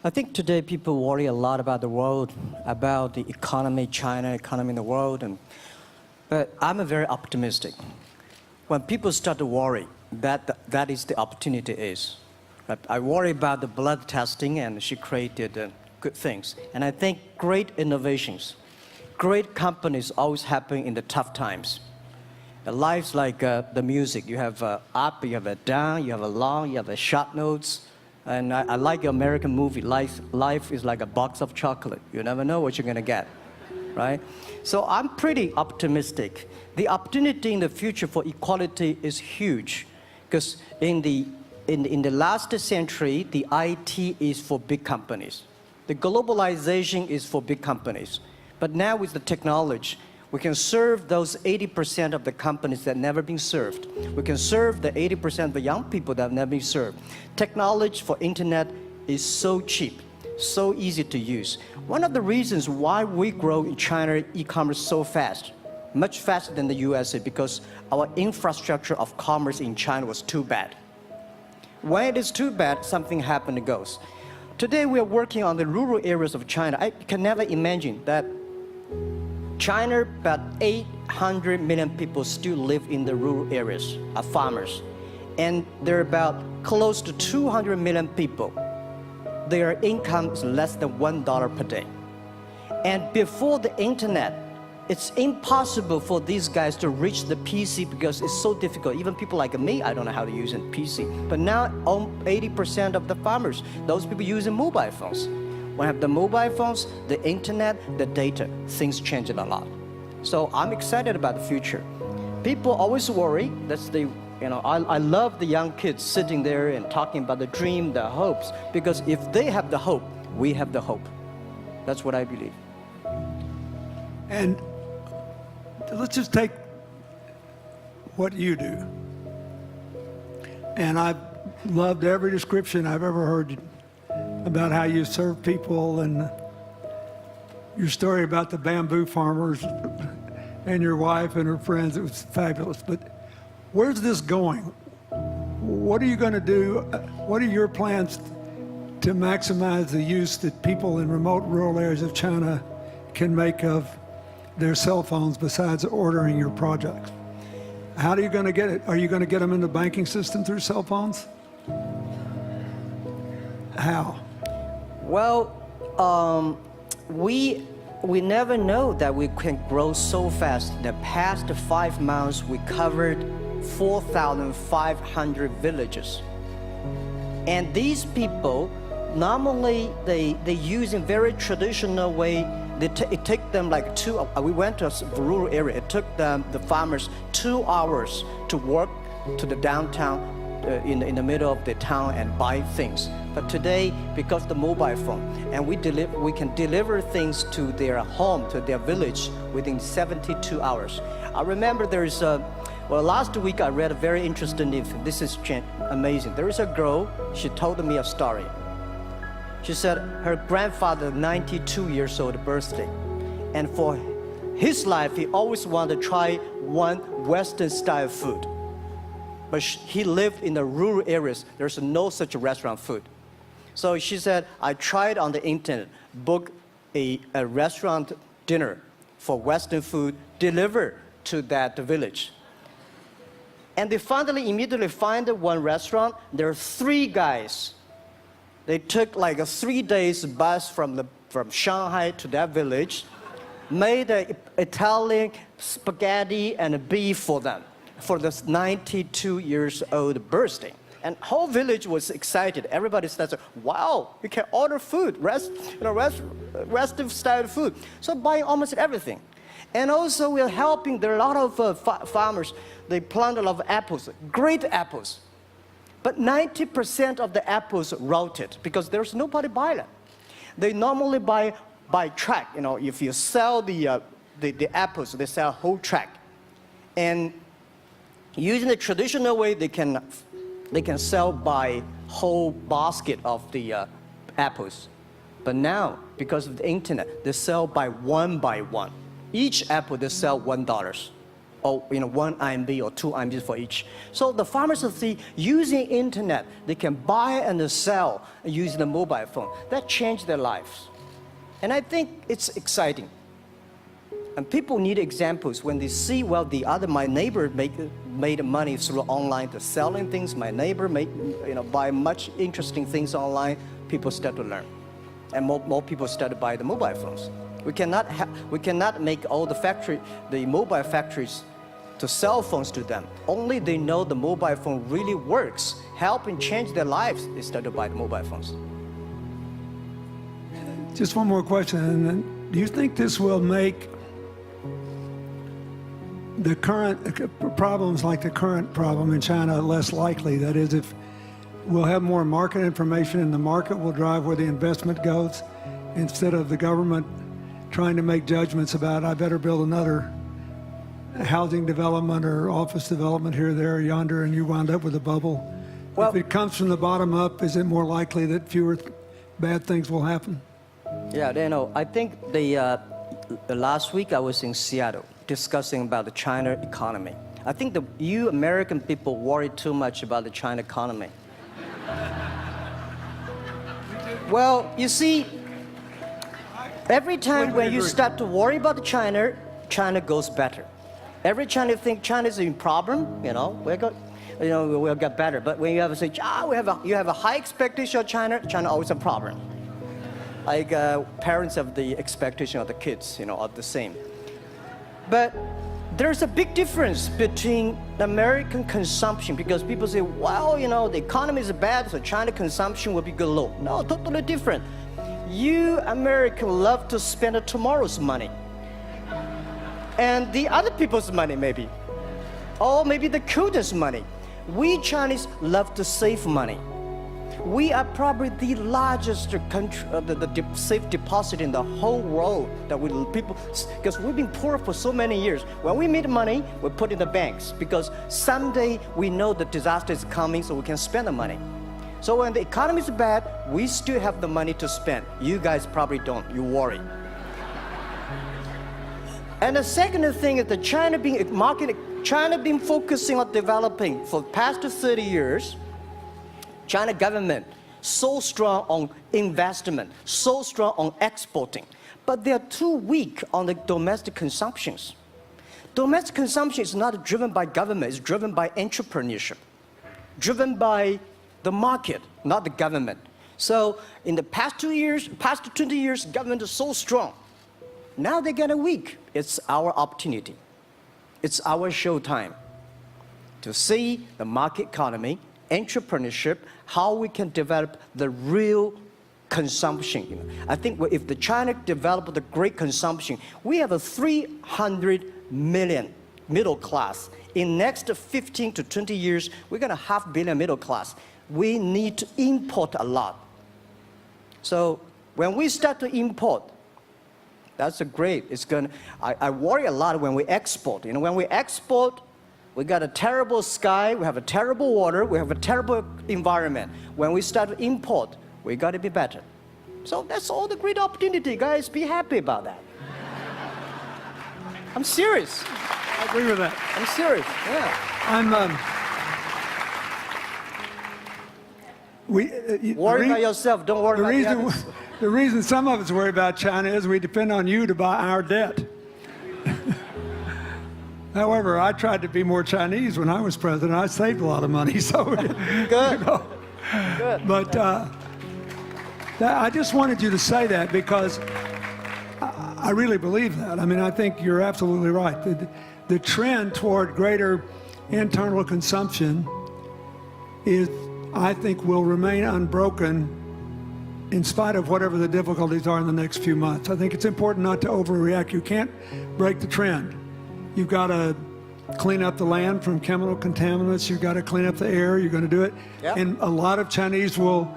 I think today people worry a lot about the world, about the economy, China, economy in the world, but I'm a very optimistic. When people start to worry, that is the opportunity is. Right? I worry about the blood testing, and she created good things. And I think great innovations, great companies always happen in the tough times. The life's like the music. You have up, you have a down, you have a long, you have a short notes. And I like the American movie. Life is like a box of chocolate. You never know what you're going to get, right? So I'm pretty optimistic. The opportunity in the future for equality is huge, because in the last century, the IT is for big companies. The globalization is for big companies. But now with the technology, we can serve those 80% of the companies that have never been served. We can serve the 80% of the young people that have never been served. Technology for internet is so cheap, so easy to use. One of the reasons why we grow in China e-commerce so fast, much faster than the USA, because our infrastructure of commerce in China was too bad. When it is too bad, something happens and goes. Today we are working on the rural areas of China. I can never imagine that China, about 800 million people still live in the rural areas, are farmers. And there are about close to 200 million people. Their income is less than $1 per day. And before the internet, it's impossible for these guys to reach the PC because it's so difficult. Even people like me, I don't know how to use a PC. But now, 80% of the farmers, those people using mobile phones. When I have the mobile phones, the internet, the data, things change a lot. So I'm excited about the future. People always worry. That's the, I love the young kids sitting there and talking about the dream, the hopes, because if they have the hope, we have the hope. That's what I believe. And let's just take what you do. And I've loved every description I've ever heard about how you serve people, and your story about the bamboo farmers and your wife and her friends. It was fabulous. But where's this going? What are you going to do? What are your plans to maximize the use that people in remote rural areas of China can make of their cell phones besides ordering your products? How are you going to get it? Are you going to get them in the banking system through cell phones? How? Well, we never know that we can grow so fast. In the past 5 months, we covered 4,500 villages. And these people, normally they use in very traditional way. It took them like we went to a rural area. It took the farmers 2 hours to walk to the downtown in the middle of the town and buy things. But today, because of the mobile phone, and we can deliver things to their home, to their village, within 72 hours. I remember there is last week I read a very interesting thing. This is amazing. There is a girl, she told me a story. She said her grandfather, 92 years old birthday, and for his life, he always wanted to try one Western style food. But he lived in the rural areas. There's no such restaurant food. So she said, I tried on the internet, book a restaurant dinner for Western food, delivered to that village. And they finally immediately find one restaurant. There are 3 guys. They took like a 3 days bus from Shanghai to that village, made Italian spaghetti and beef for them for this 92 years old birthday. And whole village was excited. Everybody said, wow, you can order food, Western style food. So buying almost everything. And also we're helping, there are a lot of farmers, they plant a lot of apples, great apples. But 90% of the apples rotted because there's nobody buy them. They normally buy by track. If you sell the apples, they sell whole track. And using the traditional way, they can sell by whole basket of the apples. But now, because of the internet, they sell by one. Each apple they sell $1. or 1 RMB or 2 RMB for each. So the farmers see using internet, they can buy and sell using the mobile phone. That changed their lives. And I think it's exciting. And people need examples when they see, well, my neighbor made money through online, to selling things. My neighbor buy much interesting things online. People start to learn, and more people start to buy the mobile phones. We cannot make all the mobile factories to sell phones to them. Only they know the mobile phone really works, helping change their lives. They start to buy the mobile phones. Just one more question. And then, do you think this will make the current problems like the current problem in China less likely? That is, if we'll have more market information and the market will drive where the investment goes, instead of the government trying to make judgments about, I better build another housing development or office development here, there, or yonder, and you wound up with a bubble. Well, if it comes from the bottom up, is it more likely that fewer bad things will happen? Yeah, I think the last week I was in Seattle discussing about the China economy. I think you American people worry too much about the China economy. Well, you see, every time when you start to worry about China, China goes better. Every time you think China is in problem, we'll get better. But when you have to say, you have a high expectation of China, China always a problem. Like parents have the expectation of the kids, are the same. But there's a big difference between American consumption, because people say, well, the economy is bad, so China consumption will be good low. No, totally different. You Americans love to spend tomorrow's money. And the other people's money, maybe. Or maybe the children's money. We Chinese love to save money. We are probably the largest country, the safe deposit in the whole world because we've been poor for so many years. When we make money, we put in the banks, because someday we know the disaster is coming, so we can spend the money. So when the economy is bad, we still have the money to spend. You guys probably don't. You worry. And the second thing is China been focusing on developing for the past 30 years. China government so strong on investment, so strong on exporting, but they are too weak on the domestic consumptions. Domestic consumption is not driven by government, it's driven by entrepreneurship, driven by the market, not the government. So in the past 20 years, government is so strong. Now they're getting weak. It's our opportunity. It's our showtime to see the market economy, entrepreneurship, how we can develop the real consumption. I think if the China develop the great consumption, we have a 300 million middle class. In next 15 to 20 years, we're going to have 500 million middle class. We need to import a lot. So when we start to import, that's great. I worry a lot when we export. When we export, we got a terrible sky, we have a terrible water, we have a terrible environment. When we start to import, we got to be better. So that's all the great opportunity, guys. Be happy about that. I'm serious. I agree with that. I'm serious, yeah. Worry about yourself, don't worry about the others. The reason some of us worry about China is we depend on you to buy our debt. However, I tried to be more Chinese when I was president. I saved a lot of money, so good. Good. But I just wanted you to say that because I really believe that. I mean, I think you're absolutely right. The trend toward greater internal consumption I think, will remain unbroken in spite of whatever the difficulties are in the next few months. I think it's important not to overreact. You can't break the trend. You've got to clean up the land from chemical contaminants. You've got to clean up the air. You're going to do it. Yep. And a lot of Chinese will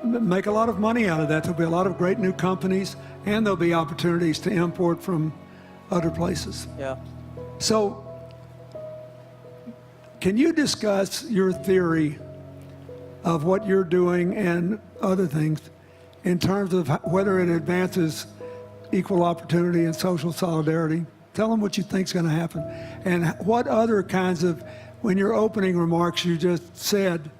make a lot of money out of that. There'll be a lot of great new companies, and there'll be opportunities to import from other places. Yeah. So can you discuss your theory of what you're doing and other things in terms of whether it advances equal opportunity and social solidarity Tell them what you think's going to happen. And what other kinds of, when your opening remarks, you just said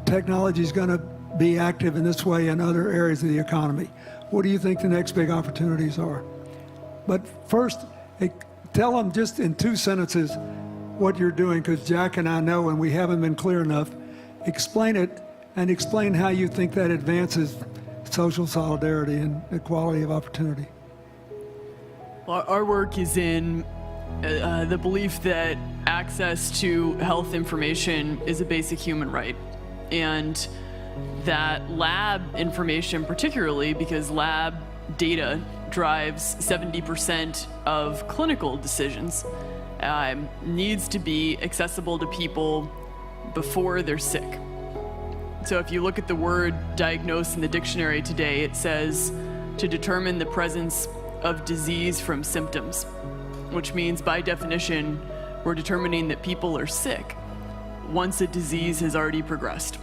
technology is going to be active in this way in other areas of the economy. What do you think the next big opportunities are? But first, tell them just in 2 sentences what you're doing, because Jack and I know, and we haven't been clear enough. Explain it, and explain how you think that advances social solidarity and equality of opportunity. Our work is in the belief that access to health information is a basic human right, and that lab information, particularly because lab data drives 70% of clinical decisions, needs to be accessible to people before they're sick. So if you look at the word diagnose in the dictionary today, it says to determine the presence of disease from symptoms, which means by definition, we're determining that people are sick once a disease has already progressed.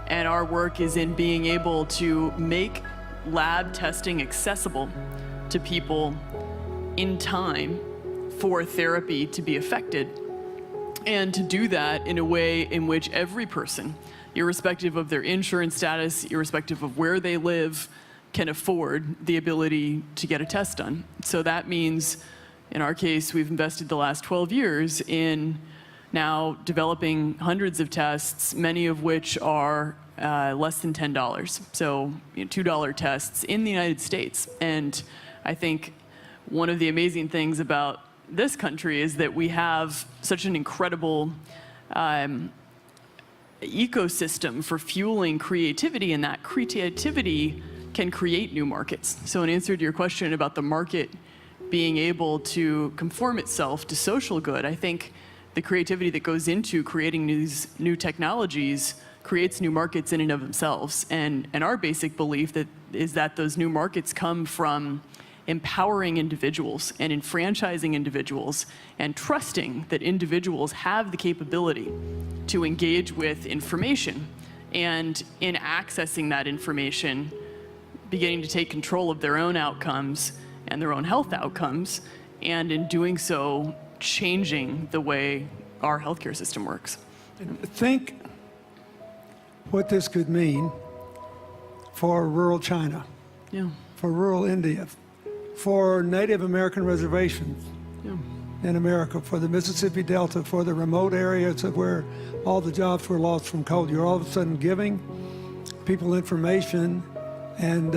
And our work is in being able to make lab testing accessible to people in time for therapy to be effected, and to do that in a way in which every person, irrespective of their insurance status, irrespective of where they live, can afford the ability to get a test done. So that means, in our case, we've invested the last 12 years in now developing hundreds of tests, many of which are less than $10. So $2 tests in the United States. And I think one of the amazing things about this country is that we have such an incredible ecosystem for fueling creativity, and that creativity can create new markets. So in answer to your question about the market being able to conform itself to social good, I think the creativity that goes into creating these new technologies creates new markets in and of themselves. And our basic belief is that those new markets come from empowering individuals and enfranchising individuals and trusting that individuals have the capability to engage with information, and in accessing that information, beginning to take control of their own outcomes and their own health outcomes, and in doing so, changing the way our healthcare system works. Think what this could mean for rural China, Yeah. for rural India, for Native American reservations Yeah. in America, for the Mississippi Delta, for the remote areas of where all the jobs were lost from coal. You're all of a sudden giving people information. And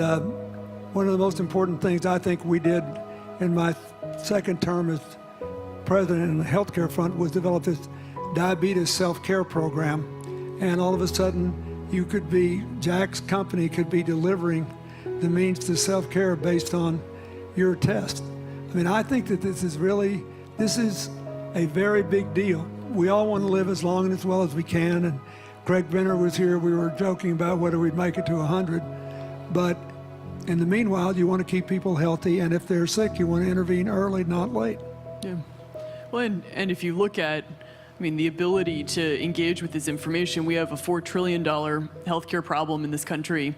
one of the most important things I think we did in my second term as president in the healthcare front was develop this diabetes self-care program. And all of a sudden, Jack's company could be delivering the means to self-care based on your test. I mean, I think that this is a very big deal. We all want to live as long and as well as we can. And Greg Benner was here. We were joking about whether we'd make it to 100. But in the meanwhile, you want to keep people healthy. And if they're sick, you want to intervene early, not late. Yeah. Well, and if you look at, the ability to engage with this information, we have a $4 trillion healthcare problem in this country.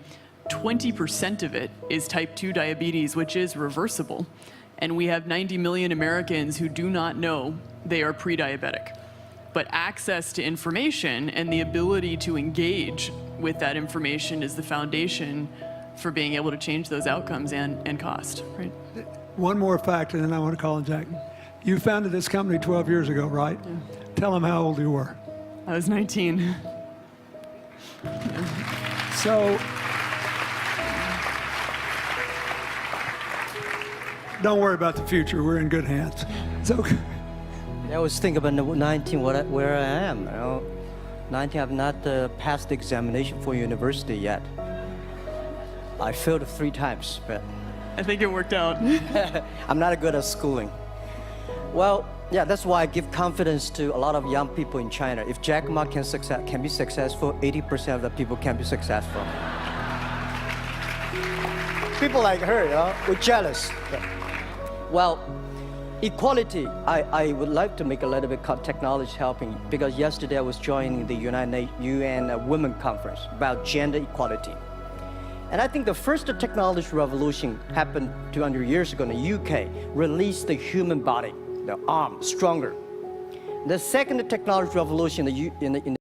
20% of it is type 2 diabetes, which is reversible. And we have 90 million Americans who do not know they are pre-diabetic. But access to information and the ability to engage with that information is the foundation for being able to change those outcomes and cost, right? One more fact, and then I want to call on Jack. You founded this company 12 years ago, right? Yeah. Tell them how old you were. I was 19. So, don't worry about the future. We're in good hands. So, I always think about 19, where I am. 19, I've not passed the examination for university yet. I failed 3 times, but I think it worked out. I'm not good at schooling. Well, yeah, that's why I give confidence to a lot of young people in China. If Jack Ma can be successful, 80% of the people can be successful. People like her, we're jealous. Well, equality, I would like to make a little bit of technology helping, because yesterday I was joining the UN Women Conference about gender equality. And I think the first technology revolution happened 200 years ago in the UK, released the human body, the arm, stronger. The second technology revolution in the